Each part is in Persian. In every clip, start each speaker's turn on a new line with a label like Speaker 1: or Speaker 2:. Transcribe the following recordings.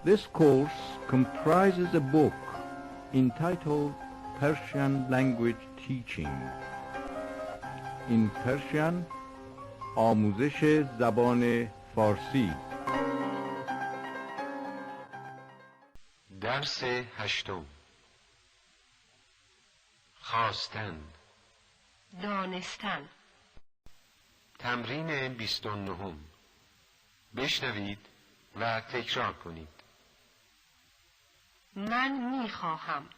Speaker 1: This course comprises a book entitled Persian Language Teaching. In Persian آموزش زبان فارسی.
Speaker 2: درس هشتم. خواستن،
Speaker 3: دانستن.
Speaker 2: تمرین 29. بشنوید و تکرار کنید.
Speaker 3: من میخواهم.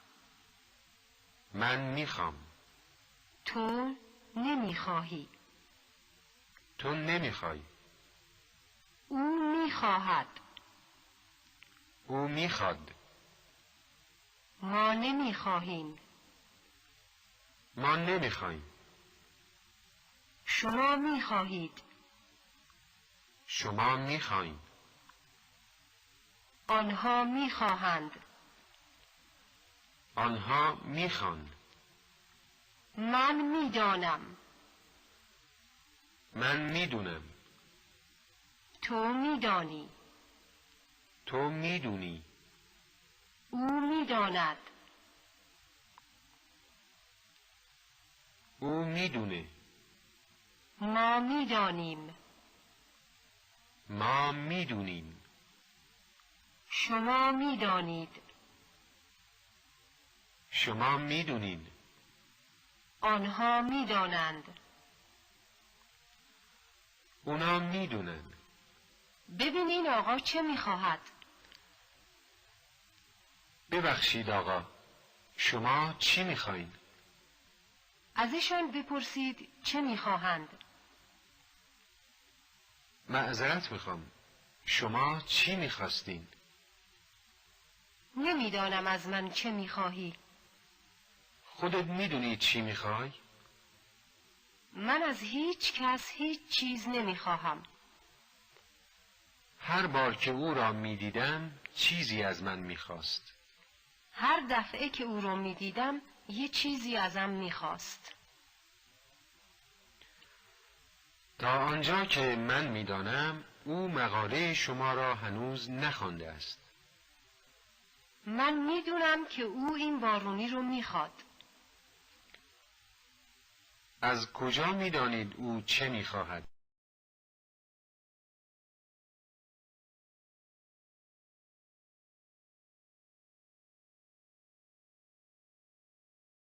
Speaker 2: من میخوام.
Speaker 3: تو نمیخواهی.
Speaker 2: تو نمیخوای.
Speaker 3: او میخواهد.
Speaker 2: او میخواد.
Speaker 3: ما نمیخواهیم.
Speaker 2: ما نمیخوایم.
Speaker 3: شما میخواهید.
Speaker 2: شما میخواین.
Speaker 3: آنها میخواهند.
Speaker 2: آنها میخوان.
Speaker 3: من میدانم.
Speaker 2: من میدونم.
Speaker 3: تو میدانی.
Speaker 2: تو میدونی.
Speaker 3: او میداند.
Speaker 2: او میدونه.
Speaker 3: ما میدانیم.
Speaker 2: ما میدونیم.
Speaker 3: شما میدانید.
Speaker 2: شما میدونین.
Speaker 3: آنها میدانند.
Speaker 2: اونا میدونن.
Speaker 3: ببینین آقا چه میخواهد.
Speaker 2: ببخشید آقا، شما چی میخواین؟
Speaker 3: ازشان بپرسید چه میخواهند.
Speaker 2: معذرت میخوام، شما چی میخواستین؟
Speaker 3: نمیدانم از من چه میخواهی.
Speaker 2: خودت میدونی چی میخوای؟
Speaker 3: من از هیچ کس هیچ چیز نمیخواهم.
Speaker 2: هر بار که او را میدیدم چیزی از من میخواست.
Speaker 3: هر دفعه که او را میدیدم یه چیزی ازم میخواست.
Speaker 2: تا آنجا که من میدانم او مقاله شما را هنوز نخوانده است.
Speaker 3: من میدونم که او این بارونی رو میخواد.
Speaker 2: از کجا میدانید او چه میخواهد؟